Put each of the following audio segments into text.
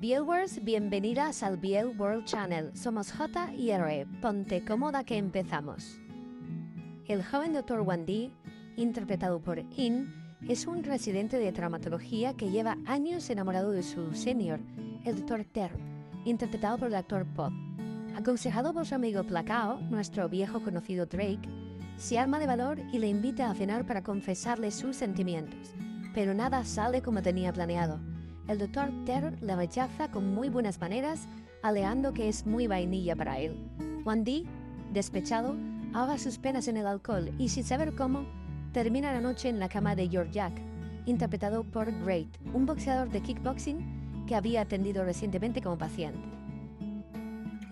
Viewers, bienvenidas al Biel World Channel. Somos J y R. Ponte cómoda que empezamos. El joven Dr. Wan-Di, interpretado por In, es un residente de traumatología que lleva años enamorado de su senior, el Dr. Ter, interpretado por el actor Pop. Aconsejado por su amigo Placao, nuestro viejo conocido Drake, se arma de valor y le invita a cenar para confesarle sus sentimientos, pero nada sale como tenía planeado. El Dr. Ter le rechaza con muy buenas maneras, alegando que es muy vainilla para él. Wan-Di, despechado, ahoga sus penas en el alcohol y, sin saber cómo, termina la noche en la cama de Georgiak, interpretado por Great, un boxeador de kickboxing que había atendido recientemente como paciente.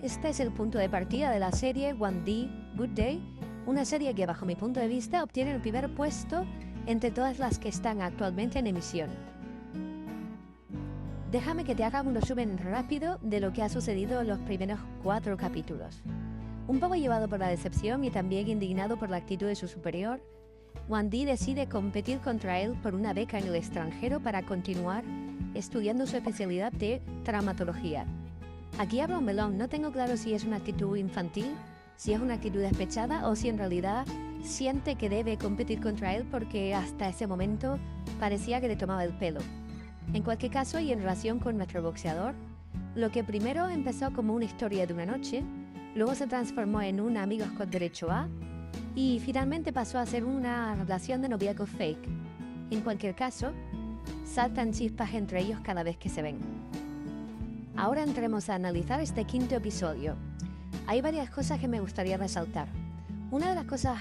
Este es el punto de partida de la serie Wan-Di Good Day, una serie que, bajo mi punto de vista, obtiene el primer puesto entre todas las que están actualmente en emisión. Déjame que te haga un resumen rápido de lo que ha sucedido en los primeros 4 capítulos. Un poco llevado por la decepción y también indignado por la actitud de su superior, Wan-Di decide competir contra él por una beca en el extranjero para continuar estudiando su especialidad de traumatología. Aquí abro un melón, no tengo claro si es una actitud infantil, si es una actitud despechada o si en realidad siente que debe competir contra él porque hasta ese momento parecía que le tomaba el pelo. En cualquier caso, y en relación con nuestro boxeador, lo que primero empezó como una historia de una noche, luego se transformó en un amigos con derecho a, y finalmente pasó a ser una relación de noviazgo fake. En cualquier caso, saltan chispas entre ellos cada vez que se ven. Ahora entremos a analizar este 5º episodio. Hay varias cosas que me gustaría resaltar. Una de las cosas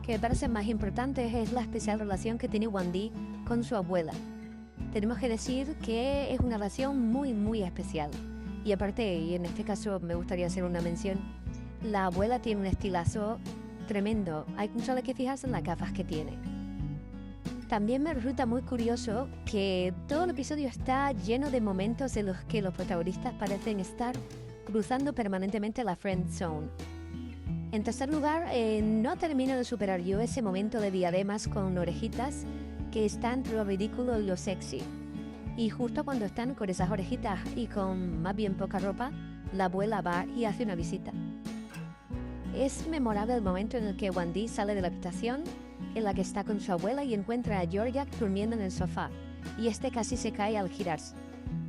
que me parecen más importantes es la especial relación que tiene Wan-Di con su abuela. Tenemos que decir que es una relación muy especial. Y aparte, y en este caso me gustaría hacer una mención, la abuela tiene un estilazo tremendo. Hay solo que fijarse en las gafas que tiene. También me resulta muy curioso que todo el episodio está lleno de momentos en los que los protagonistas parecen estar cruzando permanentemente la friend zone. En tercer lugar, no termino de superar yo ese momento de diademas con orejitas que está entre lo ridículo y lo sexy. Y justo cuando están con esas orejitas y con más bien poca ropa, la abuela va y hace una visita. Es memorable el momento en el que Wan-Di sale de la habitación en la que está con su abuela y encuentra a Georgiak durmiendo en el sofá, y este casi se cae al girarse.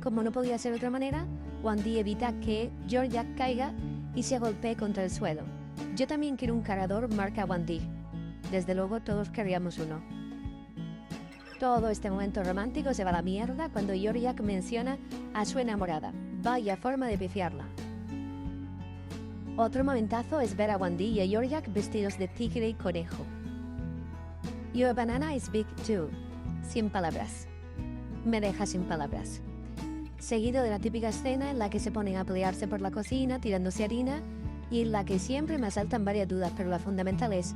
Como no podía ser de otra manera, Wan-Di evita que Georgiak caiga y se golpee contra el suelo. Yo también quiero un cargador marca Wan-Di. Desde luego todos queríamos uno. Todo este momento romántico se va a la mierda cuando Georgiak menciona a su enamorada. Vaya forma de pifiarla. Otro momentazo es ver a Wan-Di y a Georgiak vestidos de tigre y conejo. Your banana is big too. Sin palabras. Me deja sin palabras. Seguido de la típica escena en la que se ponen a pelearse por la cocina tirándose harina y en la que siempre me asaltan varias dudas, pero la fundamental es: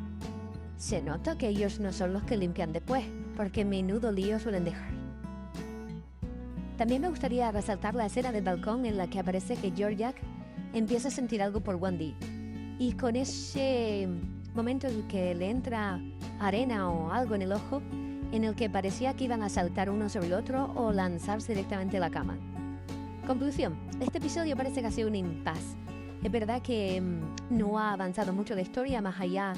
se nota que ellos no son los que limpian después, porque menudo lío suelen dejar. También me gustaría resaltar la escena del balcón en la que aparece que Georgiak empieza a sentir algo por Wan-Di. Y con ese momento en el que le entra arena o algo en el ojo, en el que parecía que iban a saltar uno sobre el otro o lanzarse directamente a la cama. Conclusión, este episodio parece que ha sido un impasse. Es verdad que no ha avanzado mucho la historia más allá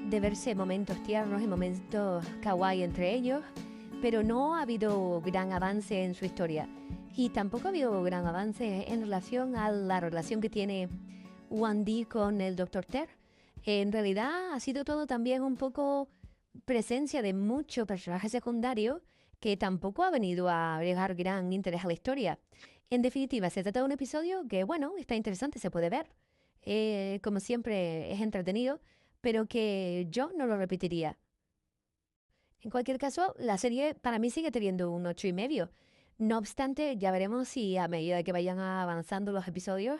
de verse momentos tiernos y momentos kawaii entre ellos, pero no ha habido gran avance en su historia. Y tampoco ha habido gran avance en relación a la relación que tiene Wan-Di con el Dr. Ter. En realidad ha sido todo también un poco presencia de muchos personajes secundarios que tampoco ha venido a agregar gran interés a la historia. En definitiva, se trata de un episodio que, bueno, está interesante, se puede ver. Como siempre, es entretenido, pero que yo no lo repetiría. En cualquier caso, la serie para mí sigue teniendo un 8,5. No obstante, ya veremos si a medida que vayan avanzando los episodios,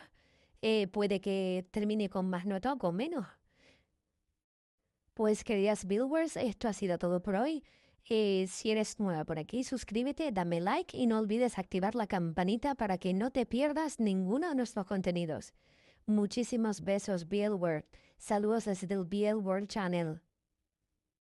puede que termine con más nota o con menos. Pues queridas viewers, esto ha sido todo por hoy. Si eres nueva por aquí, suscríbete, dame like y no olvides activar la campanita para que no te pierdas ninguno de nuestros contenidos. Muchísimos besos, Biel World. Saludos desde el Biel World Channel.